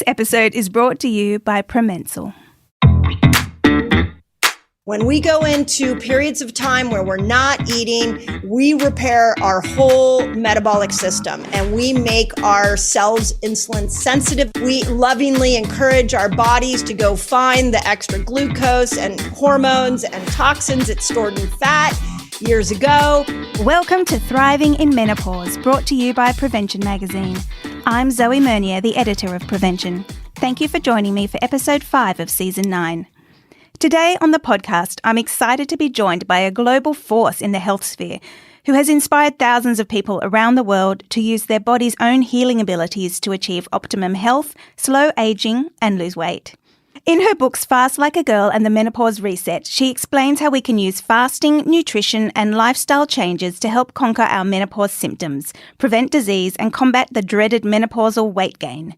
This episode is brought to you by Promensal. When we go into periods of time where we're not eating, we repair our whole metabolic system and we make our cells insulin sensitive. We lovingly encourage our bodies to go find the extra glucose and hormones and toxins it's stored in fat years ago. Welcome to Thriving in Menopause, brought to you by Prevention Magazine. I'm Zoe Mernier, the editor of Prevention. Thank you for joining me for episode 5 of season 9. Today on the podcast, I'm excited to be joined by a global force in the health sphere who has inspired thousands of people around the world to use their body's own healing abilities to achieve optimum health, slow aging, and lose weight. In her books Fast Like a Girl and The Menopause Reset, she explains how we can use fasting, nutrition, and lifestyle changes to help conquer our menopause symptoms, prevent disease, and combat the dreaded menopausal weight gain.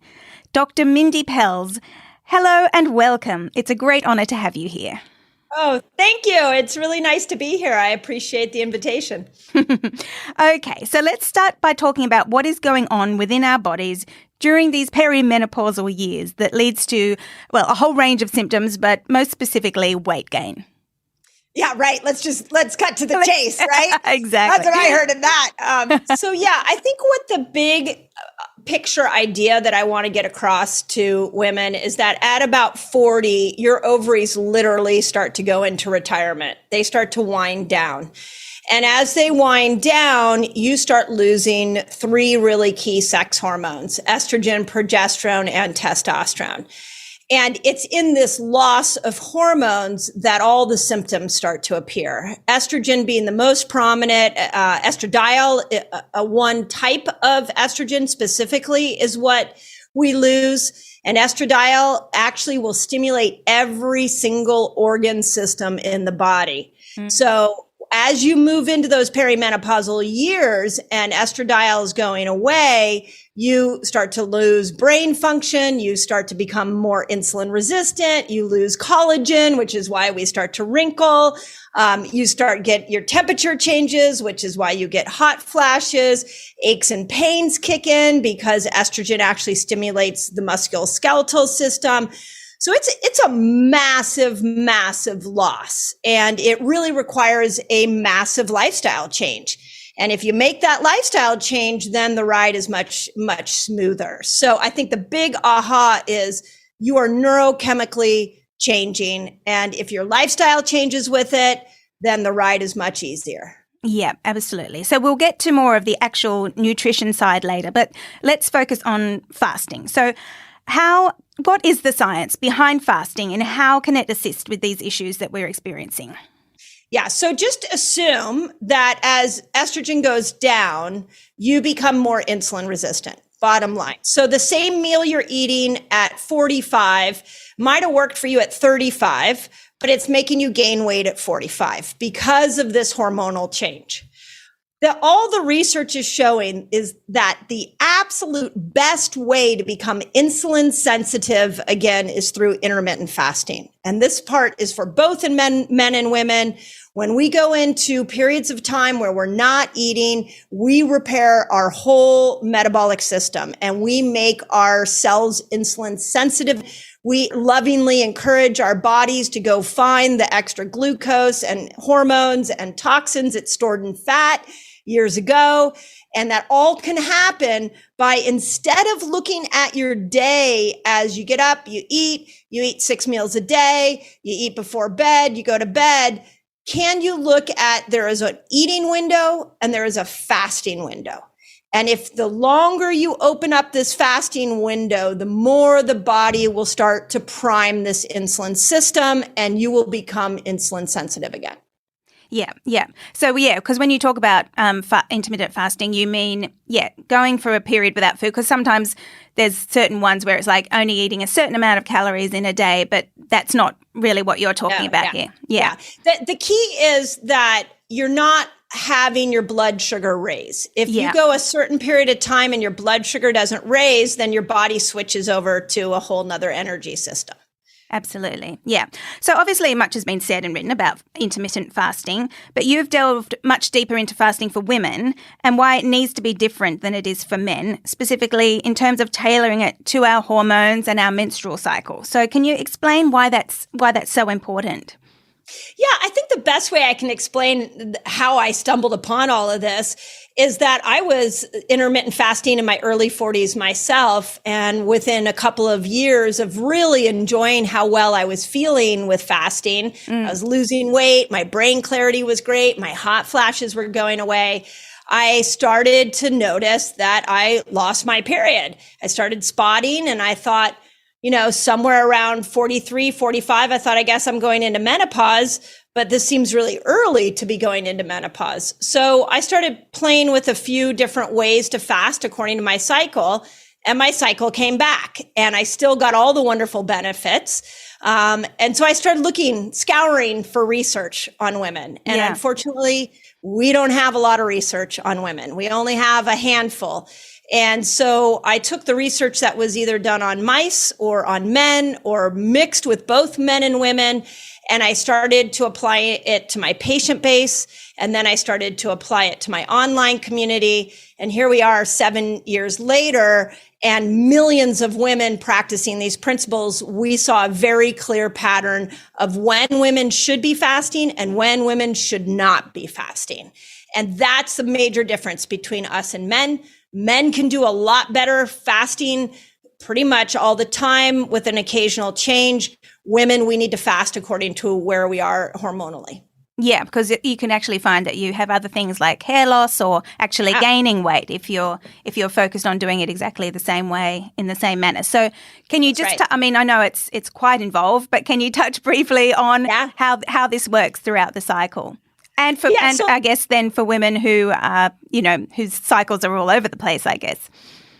Dr Mindy Pelz, hello and welcome. It's a great honor to have you here. Oh, thank you. It's really nice to be here. I appreciate the invitation. Okay, so let's start by talking about what is going on within our bodies during these perimenopausal years that leads to, well, a whole range of symptoms, but most specifically weight gain. Yeah, right. Let's cut to the chase, right? Exactly. That's what I heard of that. I think what the big picture idea that I want to get across to women is that at about 40, your ovaries literally start to go into retirement. They start to wind down. And as they wind down, you start losing 3 really key sex hormones: estrogen, progesterone, and testosterone. And it's in this loss of hormones that all the symptoms start to appear. Estrogen being the most prominent, estradiol, one type of estrogen specifically is what we lose. And estradiol actually will stimulate every single organ system in the body. Mm-hmm. So as you move into those perimenopausal years and estradiol is going away, you start to lose brain function. You start to become more insulin resistant. You lose collagen, which is why we start to wrinkle. You get your temperature changes, which is why you get hot flashes. Aches and pains kick in because estrogen actually stimulates the musculoskeletal system. So it's a massive, massive loss, and it really requires a massive lifestyle change. And if you make that lifestyle change, then the ride is much, much smoother. So I think the big aha is you are neurochemically changing. And if your lifestyle changes with it, then the ride is much easier. Yeah, absolutely. So we'll get to more of the actual nutrition side later, but let's focus on fasting. So what is the science behind fasting and how can it assist with these issues that we're experiencing? Yeah, so just assume that as estrogen goes down, you become more insulin resistant, bottom line. So the same meal you're eating at 45 might have worked for you at 35, but it's making you gain weight at 45 because of this hormonal change. All the research is showing is that the absolute best way to become insulin sensitive, again, is through intermittent fasting. And this part is for both in men and women. When we go into periods of time where we're not eating, we repair our whole metabolic system and we make our cells insulin sensitive. We lovingly encourage our bodies to go find the extra glucose and hormones and toxins it's stored in fat years ago. And that all can happen by, instead of looking at your day as you get up, you eat 6 meals a day, you eat before bed, you go to bed. Can you look at, there is an eating window and there is a fasting window. And if the longer you open up this fasting window, the more the body will start to prime this insulin system and you will become insulin sensitive again. Yeah. So, because when you talk about intermittent fasting, you mean, going for a period without food, because sometimes there's certain ones where it's like only eating a certain amount of calories in a day, but that's not really what you're talking about here. Yeah. The key is that you're not having your blood sugar raise. If you go a certain period of time and your blood sugar doesn't raise, then your body switches over to a whole nother energy system. Absolutely. Yeah. So obviously much has been said and written about intermittent fasting, but you've delved much deeper into fasting for women and why it needs to be different than it is for men, specifically in terms of tailoring it to our hormones and our menstrual cycle. So can you explain why that's so important? Yeah, I think the best way I can explain how I stumbled upon all of this is that I was intermittent fasting in my early 40s myself. And within a couple of years of really enjoying how well I was feeling with fasting, I was losing weight. My brain clarity was great. My hot flashes were going away. I started to notice that I lost my period. I started spotting and I thought, somewhere around 43, 45, I thought, I guess I'm going into menopause, but this seems really early to be going into menopause. So I started playing with a few different ways to fast according to my cycle, and my cycle came back and I still got all the wonderful benefits. And so I started scouring for research on women. And unfortunately, we don't have a lot of research on women. We only have a handful. And so I took the research that was either done on mice or on men or mixed with both men and women. And I started to apply it to my patient base. And then I started to apply it to my online community. And here we are 7 years later, and millions of women practicing these principles. We saw a very clear pattern of when women should be fasting and when women should not be fasting. And that's the major difference between us and men. Men can do a lot better fasting pretty much all the time with an occasional change. Women, we need to fast according to where we are hormonally. Yeah, because you can actually find that you have other things like hair loss or actually gaining weight if you're focused on doing it exactly the same way in the same manner. So can you just, I know it's quite involved, but can you touch briefly on how this works throughout the cycle? And I guess then for women who are, whose cycles are all over the place, I guess.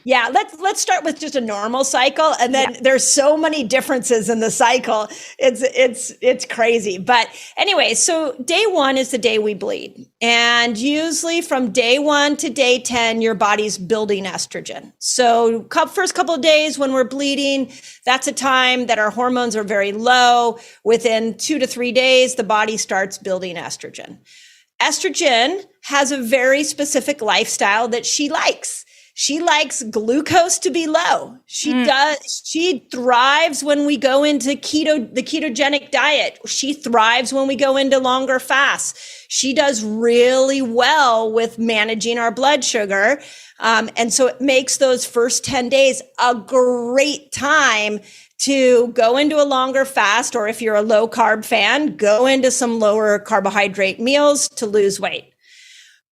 Yeah, let's start with just a normal cycle, and then there's so many differences in the cycle. It's crazy. But anyway, so day 1 is the day we bleed. And usually from day 1 to day 10, your body's building estrogen. So first couple of days when we're bleeding, that's a time that our hormones are very low. Within 2 to 3 days, the body starts building estrogen. Estrogen has a very specific lifestyle that she likes. She likes glucose to be low. She thrives when we go into the ketogenic diet. She thrives when we go into longer fasts. She does really well with managing our blood sugar. And so it makes those first 10 days a great time to go into a longer fast, or if you're a low carb fan, go into some lower carbohydrate meals to lose weight.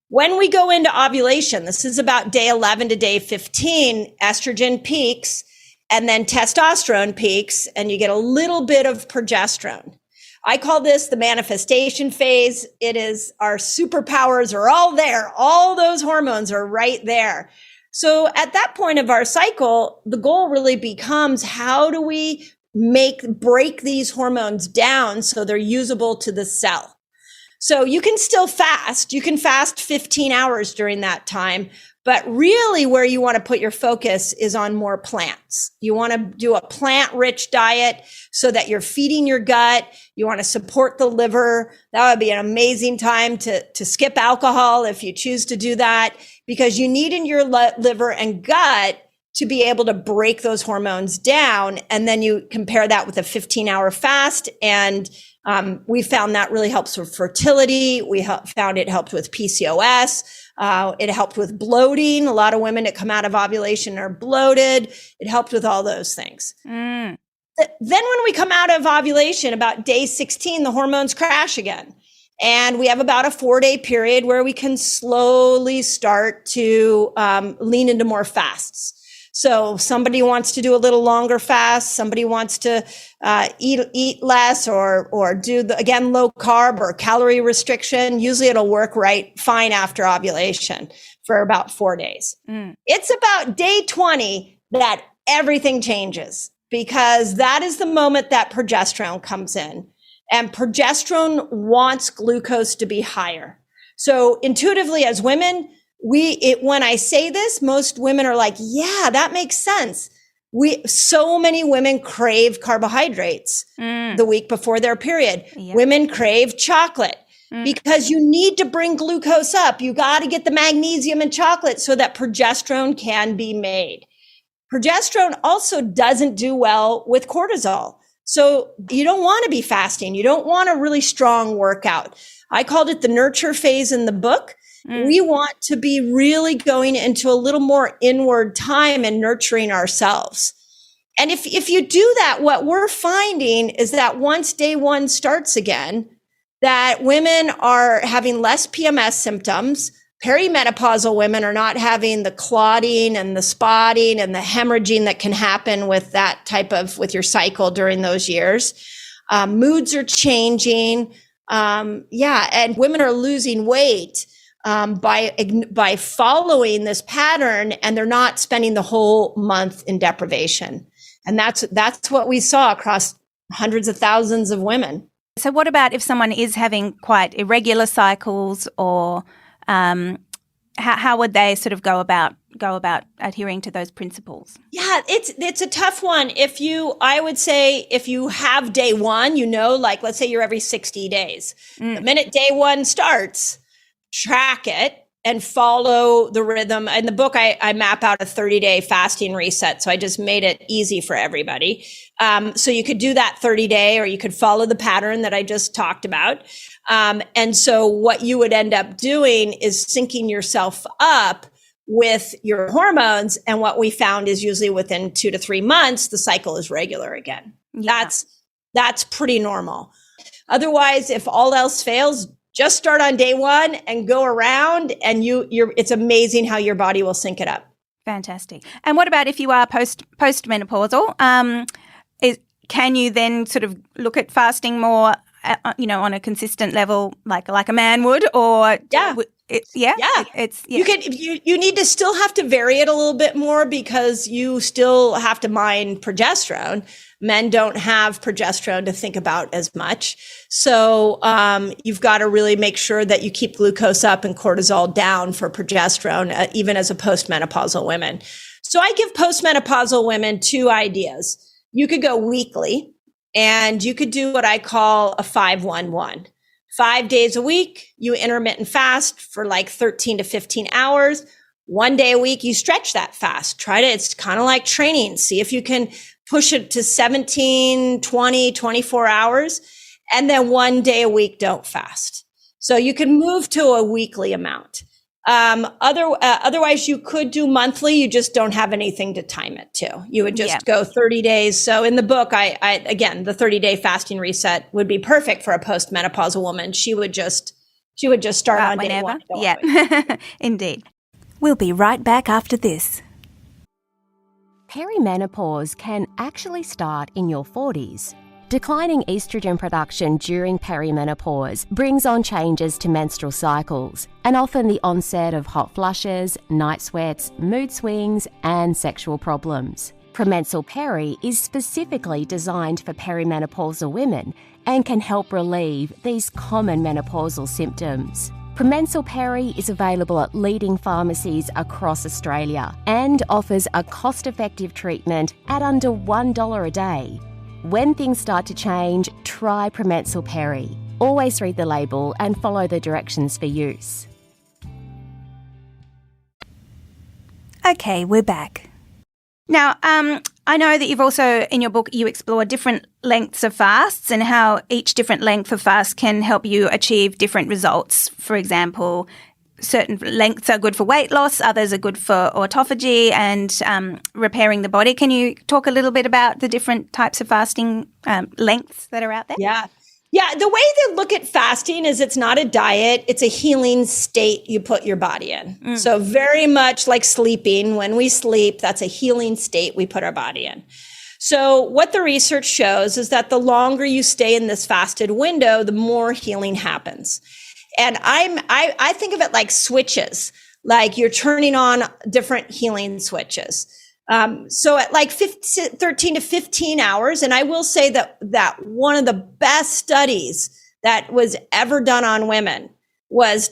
When we go into ovulation, this is about day 11 to day 15, estrogen peaks and then testosterone peaks, and you get a little bit of progesterone. I call this the manifestation phase. It is our superpowers are all there. All those hormones are right there. So at that point of our cycle, the goal really becomes, how do we break these hormones down so they're usable to the cell? So you can still fast. You can fast 15 hours during that time, but really where you want to put your focus is on more plants. You want to do a plant-rich diet so that you're feeding your gut. You want to support the liver. That would be an amazing time to skip alcohol if you choose to do that, because you need in your liver and gut to be able to break those hormones down. And then you compare that with a 15-hour fast, and we found that really helps with fertility. We found it helped with PCOS. It helped with bloating. A lot of women that come out of ovulation are bloated. It helped with all those things. Then when we come out of ovulation, about day 16, the hormones crash again. And we have about a 4-day period where we can slowly start to lean into more fasts. So somebody wants to do a little longer fast. Somebody wants to eat less or do again low carb or calorie restriction. Usually it'll work fine after ovulation for about 4 days. It's about day 20 that everything changes, because that is the moment that progesterone comes in, and progesterone wants glucose to be higher. So intuitively as women, when I say this, most women are like, yeah, that makes sense. So many women crave carbohydrates the week before their period. Yeah. Women crave chocolate because you need to bring glucose up. You got to get the magnesium in chocolate so that progesterone can be made. Progesterone also doesn't do well with cortisol. So you don't want to be fasting. You don't want a really strong workout. I called it the nurture phase in the book. We want to be really going into a little more inward time and nurturing ourselves. And if you do that, what we're finding is that once day one starts again, that women are having less PMS symptoms. Perimenopausal women are not having the clotting and the spotting and the hemorrhaging that can happen with with your cycle during those years. Moods are changing. And women are losing weight by following this pattern, and they're not spending the whole month in deprivation. And that's what we saw across hundreds of thousands of women. So what about if someone is having quite irregular cycles, or how would they sort of go about adhering to those principles? Yeah, it's a tough one. I would say if you have day one, like let's say you're every 60 days. The minute day one starts, track it and follow the rhythm. In the book, I map out a 30-day fasting reset. So I just made it easy for everybody. So you could do that 30-day, or you could follow the pattern that I just talked about. And so what you would end up doing is syncing yourself up with your hormones. And what we found is usually within 2 to 3 months, the cycle is regular again. Yeah. That's pretty normal. Otherwise, if all else fails, just start on day one and go around, and it's amazing how your body will sync it up. Fantastic. And what about if you are postmenopausal? Can you then sort of look at fasting more, on a consistent level, like a man would, or you need to still have to vary it a little bit more because you still have to mine progesterone. Men don't have progesterone to think about as much. So you've got to really make sure that you keep glucose up and cortisol down for progesterone, even as a postmenopausal woman. So I give postmenopausal women 2 ideas. You could go weekly, and you could do what I call a 5-1-1. 5 days a week, you intermittent fast for like 13 to 15 hours. 1 day a week, you stretch that fast. It's kind of like training. See if you can push it to 17, 20, 24 hours. And then 1 day a week, don't fast. So you can move to a weekly amount. Otherwise, you could do monthly. You just don't have anything to time it to. You would just go 30 days. So in the book, again, the 30-day fasting reset would be perfect for a postmenopausal woman. She would just start on day one. Yeah, indeed. We'll be right back after this. Perimenopause can actually start in your 40s. Declining estrogen production during perimenopause brings on changes to menstrual cycles, and often the onset of hot flushes, night sweats, mood swings, and sexual problems. Promensal Peri is specifically designed for perimenopausal women and can help relieve these common menopausal symptoms. Promensal Peri is available at leading pharmacies across Australia and offers a cost-effective treatment at under $1 a day. When things start to change, try Promensal Peri. Always read the label and follow the directions for use. Okay, we're back. Now, I know that you've also, in your book, you explore different lengths of fasts and how each different length of fast can help you achieve different results. For example, certain lengths are good for weight loss, others are good for autophagy and repairing the body. Can you talk a little bit about the different types of fasting lengths that are out there? Yeah, the way to look at fasting is it's not a diet, it's a healing state you put your body in. So very much like sleeping, when we sleep, that's a healing state we put our body in. So what the research shows is that the longer you stay in this fasted window, the more healing happens. And I think of it like switches, like you're turning on different healing switches. So at like 13 to 15 hours, and I will say that one of the best studies that was ever done on women was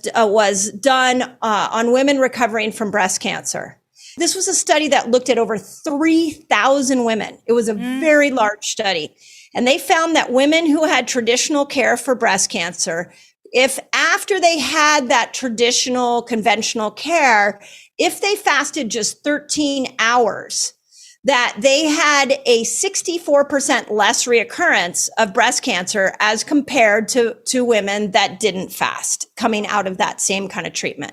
done on women recovering from breast cancer. This was a study that looked at over 3,000 women. It was a very large study. And they found that women who had traditional care for breast cancer, if after they had that traditional conventional care, if they fasted just 13 hours, that they had a 64% less reoccurrence of breast cancer as compared to women that didn't fast coming out of that same kind of treatment.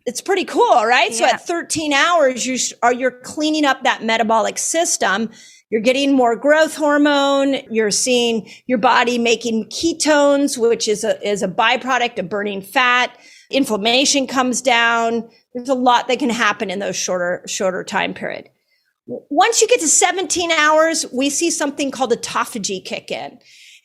It's pretty cool, right? Yeah. So at 13 hours, you're cleaning up that metabolic system. You're getting more growth hormone. You're seeing your body making ketones, which is a byproduct of burning fat. Inflammation comes down. There's a lot that can happen in those shorter time period. Once you get to 17 hours, we see something called autophagy kick in.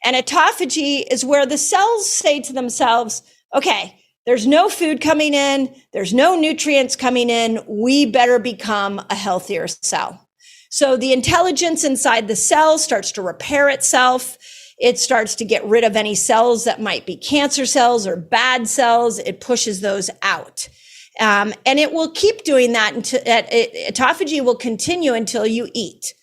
And autophagy is where the cells say to themselves, okay, there's no food coming in. There's no nutrients coming in. We better become a healthier cell. So the intelligence inside the cell starts to repair itself. It starts to get rid of any cells that might be cancer cells or bad cells. It pushes those out. And it will keep doing that until autophagy will continue until you eat.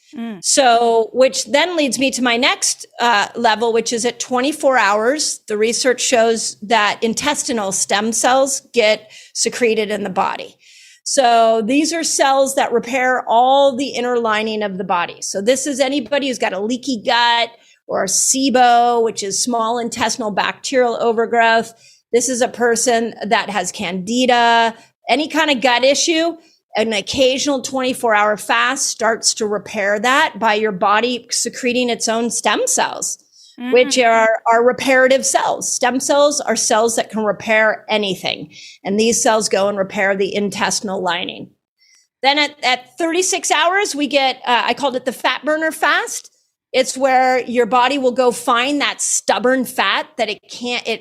So, which then leads me to my next level, which is at 24 hours. The research shows that intestinal stem cells get secreted in the body. So these are cells that repair all the inner lining of the body. So this is anybody who's got a leaky gut or SIBO, which is small intestinal bacterial overgrowth. This is a person that has candida, any kind of gut issue. An occasional 24-hour fast starts to repair that by your body secreting its own stem cells, which are reparative cells. Stem cells are cells that can repair anything. And these cells go and repair the intestinal lining. Then at 36 hours, we get, I called it the fat burner fast. It's where your body will go find that stubborn fat that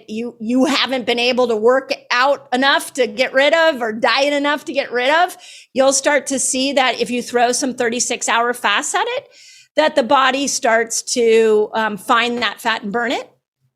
you haven't been able to work out enough to get rid of or diet enough to get rid of. You'll start to see that if you throw some 36-hour fasts at it, that the body starts to find that fat and burn it.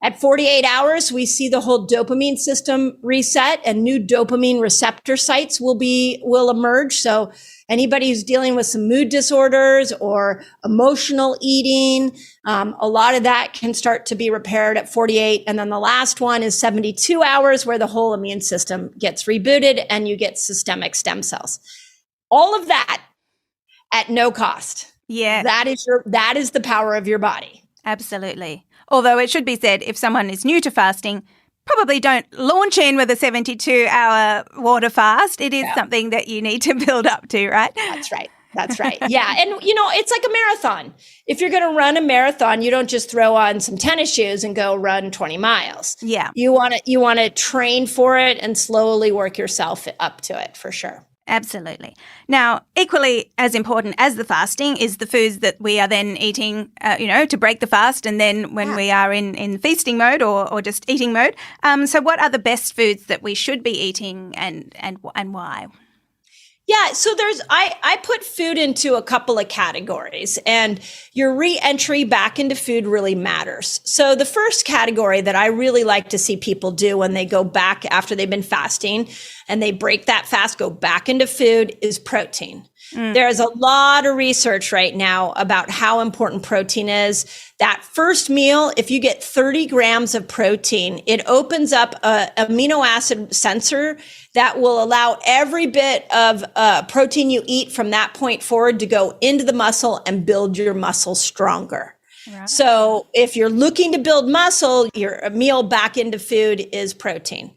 At 48 hours, we see the whole dopamine system reset and new dopamine receptor sites will emerge. So anybody who's dealing with some mood disorders or emotional eating, a lot of that can start to be repaired at 48. And then the last one is 72 hours where the whole immune system gets rebooted and you get systemic stem cells. All of that at no cost. Yeah. That is the power of your body. Absolutely. Although it should be said, if someone is new to fasting, probably don't launch in with a 72-hour water fast. It is something that you need to build up to, right? That's right. Yeah. And, it's like a marathon. If you're going to run a marathon, you don't just throw on some tennis shoes and go run 20 miles. Yeah. You want to train for it and slowly work yourself up to it for sure. Absolutely. Now, equally as important as the fasting is the foods that we are then eating, to break the fast, and then when we are in feasting mode or just eating mode. So what are the best foods that we should be eating and why? Yeah, so I put food into a couple of categories, and your re-entry back into food really matters. So the first category that I really like to see people do when they go back after they've been fasting and they break that fast, go back into food, is protein. There's a lot of research right now about how important protein is. That first meal, if you get 30 grams of protein, it opens up an amino acid sensor that will allow every bit of protein you eat from that point forward to go into the muscle and build your muscle stronger. Right. So if you're looking to build muscle, your meal back into food is protein.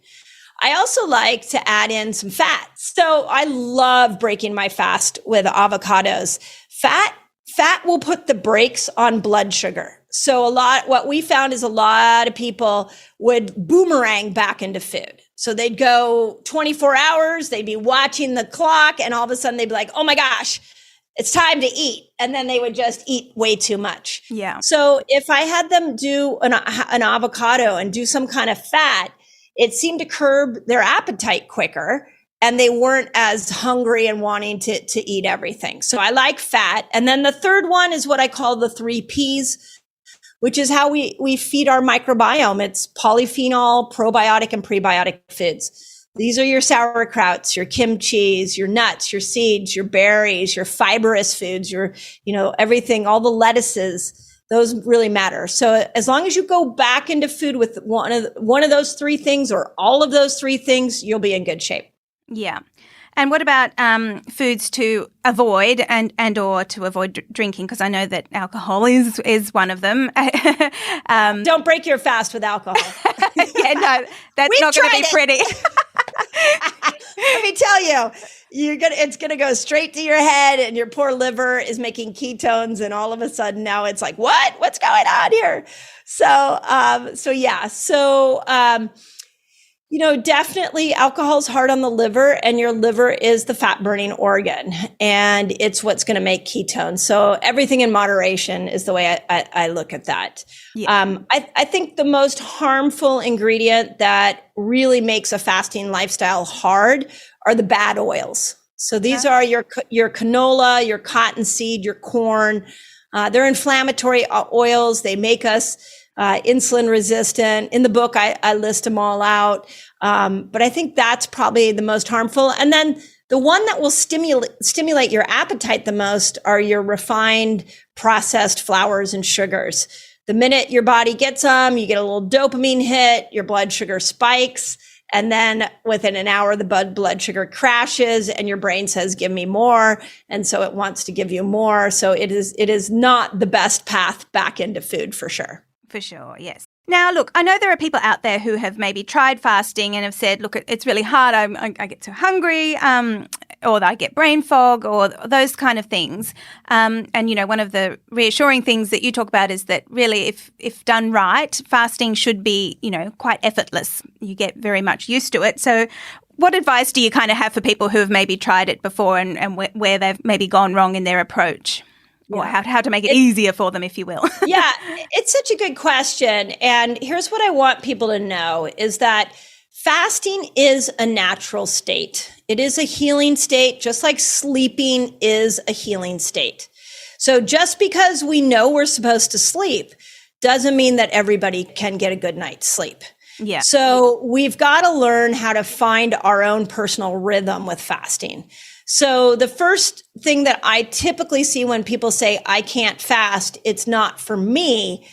I also like to add in some fat. So I love breaking my fast with avocados. Fat will put the brakes on blood sugar. So what we found is a lot of people would boomerang back into food. So they'd go 24 hours, they'd be watching the clock, and all of a sudden they'd be like, oh my gosh, it's time to eat. And then they would just eat way too much. Yeah. So if I had them do an avocado and do some kind of fat, it seemed to curb their appetite quicker, and they weren't as hungry and wanting to eat everything. So I like fat. And then the third one is what I call the 3 Ps, which is how we feed our microbiome. It's polyphenol, probiotic, and prebiotic foods. These are your sauerkrauts, your kimchis, your nuts, your seeds, your berries, your fibrous foods, your, everything, all the lettuces. Those really matter. So as long as you go back into food with one of those three things or all of those three things, you'll be in good shape. Yeah. And what about foods to avoid and or to avoid drinking? Because I know that alcohol is one of them. Don't break your fast with alcohol. Yeah, no, that's not going to be pretty. Let me tell you, it's gonna go straight to your head, and your poor liver is making ketones, and all of a sudden now it's like, what's going on here? Definitely alcohol is hard on the liver, and your liver is the fat burning organ, and it's what's going to make ketones. So everything in moderation is the way I look at that. Yeah. I think the most harmful ingredient that really makes a fasting lifestyle hard are the bad oils. So these are your canola, your cottonseed, your corn. They're inflammatory oils. They make us insulin resistant. In the book, I list them all out. But I think that's probably the most harmful. And then the one that will stimulate your appetite the most are your refined processed flours and sugars. The minute your body gets them, you get a little dopamine hit, your blood sugar spikes. And then within an hour, the blood sugar crashes and your brain says, give me more. And so it wants to give you more. So it is not the best path back into food for sure. For sure, yes. Now, look, I know there are people out there who have maybe tried fasting and have said, look, it's really hard. I get too hungry, or I get brain fog, or those kind of things. And, one of the reassuring things that you talk about is that really, if done right, fasting should be, quite effortless. You get very much used to it. So what advice do you kind of have for people who have maybe tried it before and where they've maybe gone wrong in their approach? Or how to make it easier for them, if you will. Yeah, it's such a good question. And here's what I want people to know is that fasting is a natural state. It is a healing state, just like sleeping is a healing state. So just because we know we're supposed to sleep doesn't mean that everybody can get a good night's sleep. Yeah. So we've got to learn how to find our own personal rhythm with fasting. So the first thing that I typically see when people say, I can't fast, it's not for me,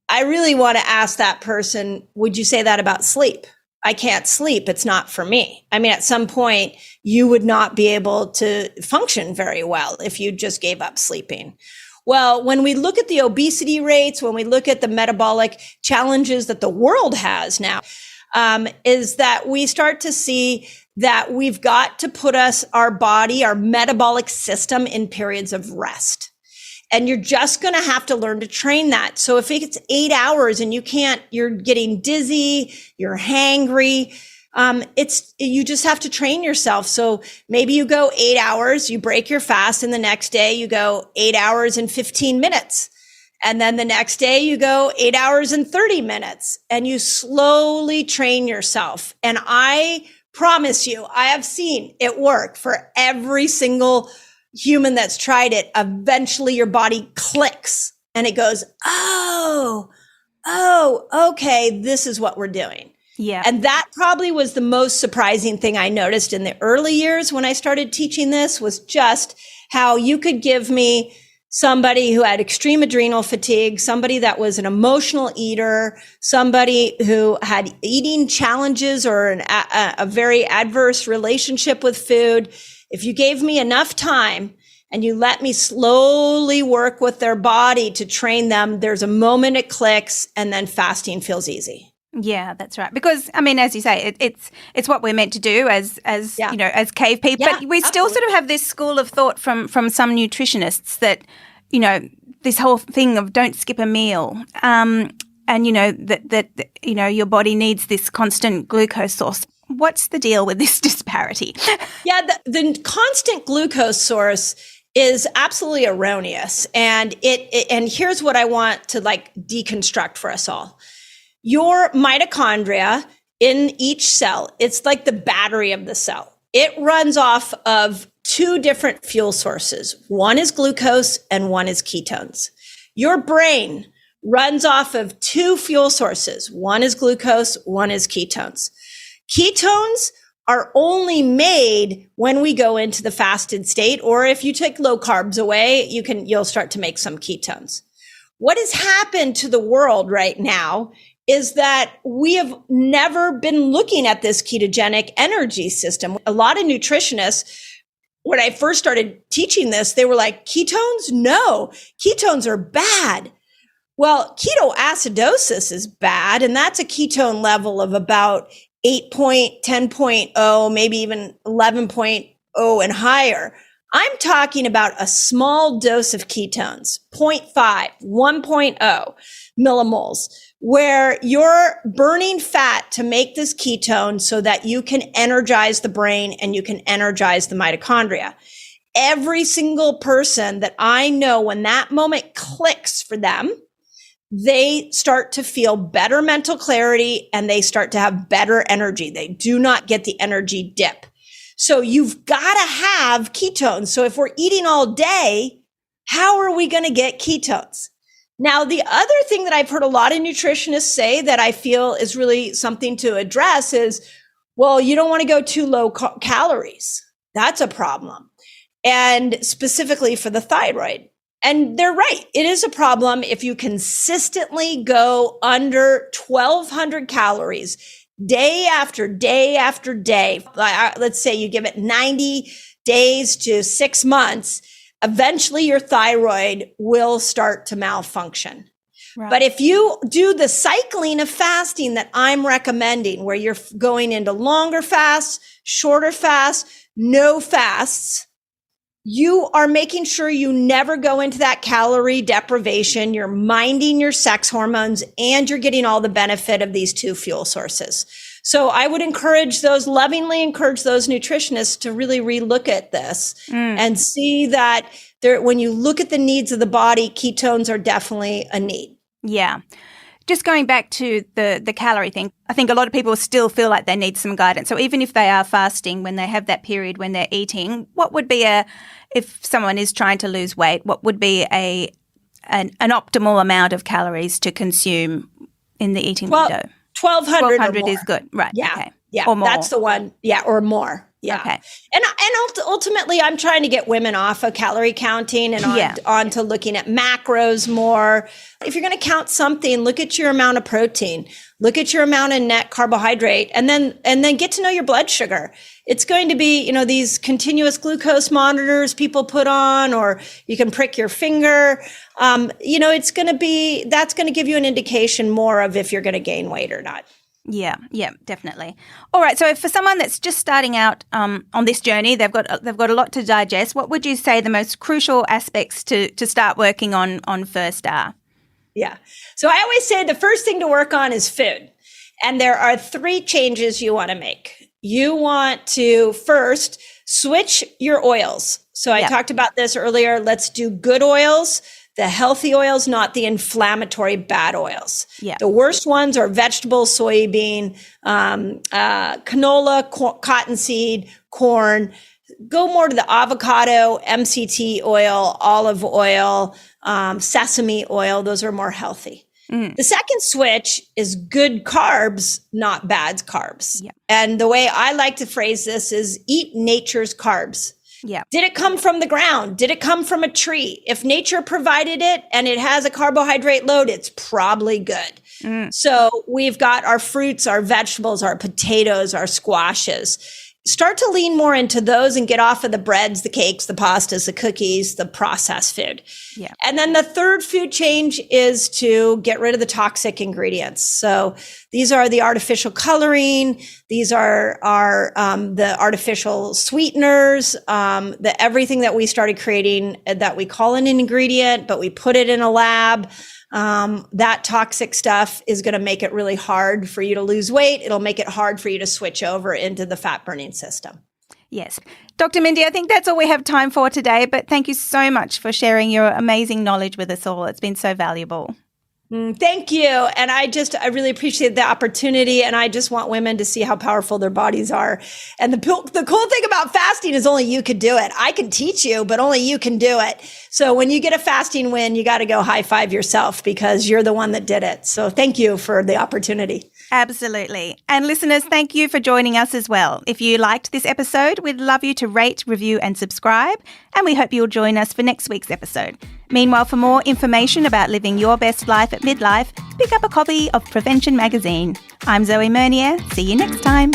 I really want to ask that person, would you say that about sleep? I can't sleep. It's not for me. I mean, at some point, you would not be able to function very well if you just gave up sleeping. Well, when we look at the obesity rates, when we look at the metabolic challenges that the world has now, is that we start to see that we've got to put our body, our metabolic system in periods of rest. And you're just going to have to learn to train that. So if it's 8 hours and you're getting dizzy, you're hangry, you just have to train yourself. So maybe you go 8 hours, you break your fast, and the next day you go 8 hours and 15 minutes. And then the next day you go 8 hours and 30 minutes, and you slowly train yourself. And I promise you, I have seen it work for every single human that's tried it. Eventually your body clicks and it goes, oh, okay, this is what we're doing. Yeah. And that probably was the most surprising thing I noticed in the early years when I started teaching this, was just how you could give me somebody who had extreme adrenal fatigue, somebody that was an emotional eater, somebody who had eating challenges or a very adverse relationship with food. If you gave me enough time and you let me slowly work with their body to train them, there's a moment it clicks, and then fasting feels easy. Yeah, that's right. Because, I mean, as you say, it's what we're meant to do as as cave people. Yeah, but we still sort of have this school of thought from some nutritionists that, this whole thing of don't skip a meal, and that your body needs this constant glucose source. What's the deal with this disparity? Yeah, the constant glucose source is absolutely erroneous, and and here's what I want to deconstruct for us all. Your mitochondria in each cell, it's like the battery of the cell. It runs off of two different fuel sources. One is glucose and one is ketones. Your brain runs off of two fuel sources. One is glucose, one is ketones. Ketones are only made when we go into the fasted state, or if you take low carbs away, you'll start to make some ketones. What has happened to the world right now is that we have never been looking at this ketogenic energy system. A lot of nutritionists, when I first started teaching this, they were like, ketones? No, ketones are bad. Well, ketoacidosis is bad, and that's a ketone level of about 8.10.0, maybe even 11.0 and higher. I'm talking about a small dose of ketones, 0.5, 1.0 millimoles, where you're burning fat to make this ketone so that you can energize the brain and you can energize the mitochondria. Every single person that I know, when that moment clicks for them, they start to feel better mental clarity and they start to have better energy. They do not get the energy dip. So you've got to have ketones. So if we're eating all day, how are we going to get ketones? Now, the other thing that I've heard a lot of nutritionists say that I feel is really something to address is, well, you don't want to go too low calories. That's a problem. And specifically for the thyroid. And they're right. It is a problem if you consistently go under 1,200 calories day after day after day. Let's say you give it 90 days to 6 months. Eventually your thyroid will start to malfunction. Right. But if you do the cycling of fasting that I'm recommending, where you're going into longer fasts, shorter fasts, no fasts, you are making sure you never go into that calorie deprivation. You're minding your sex hormones and you're getting all the benefit of these two fuel sources. So I would lovingly encourage those nutritionists to really relook at this and see that when you look at the needs of the body, ketones are definitely a need. Yeah. Just going back to the calorie thing, I think a lot of people still feel like they need some guidance. So even if they are fasting, when they have that period when they're eating, what would be if someone is trying to lose weight, what would be an optimal amount of calories to consume in the eating window? 1,200 is good. Right. Yeah. Okay. Yeah. Or more. That's the one. Yeah. Or more. Yeah. Okay. And ultimately, I'm trying to get women off of calorie counting and on to looking at macros more. If you're going to count something, look at your amount of protein, look at your amount of net carbohydrate, and then get to know your blood sugar. It's going to be, these continuous glucose monitors people put on, or you can prick your finger. That's going to give you an indication more of if you're going to gain weight or not. Yeah, definitely. All right. So for someone that's just starting out on this journey, they've got a lot to digest. What would you say the most crucial aspects to start working on first are? Yeah. So I always say the first thing to work on is food. And there are 3 changes you want to make. You want to first switch your oils. So I talked about this earlier. Let's do good oils. The healthy oils, not the inflammatory bad oils. Yeah. The worst ones are vegetable, soybean, canola, cottonseed, corn. Go more to the avocado, MCT oil, olive oil, sesame oil. Those are more healthy. The second switch is good carbs, not bad carbs. Yeah. And the way I like to phrase this is eat nature's carbs. Yeah. Did it come from the ground? Did it come from a tree? If nature provided it and it has a carbohydrate load, it's probably good. So we've got our fruits, our vegetables, our potatoes, our squashes. Start to lean more into those and get off of the breads, the cakes, the pastas, the cookies, the processed food. Yeah. And then the third food change is to get rid of the toxic ingredients. So these are the artificial coloring. These are the artificial sweeteners, the everything that we started creating that we call an ingredient, but we put it in a lab. That toxic stuff is going to make it really hard for you to lose weight. It'll make it hard for you to switch over into the fat burning system. Yes. Dr. Mindy, I think that's all we have time for today, but thank you so much for sharing your amazing knowledge with us all. It's been so valuable. Thank you. And I really appreciate the opportunity. And I just want women to see how powerful their bodies are. And the cool thing about fasting is only you could do it. I can teach you, but only you can do it. So when you get a fasting win, you got to go high five yourself because you're the one that did it. So thank you for the opportunity. Absolutely. And listeners, thank you for joining us as well. If you liked this episode, we'd love you to rate, review, and subscribe. And we hope you'll join us for next week's episode. Meanwhile, for more information about living your best life at midlife, pick up a copy of Prevention Magazine. I'm Zoe Mernier. See you next time.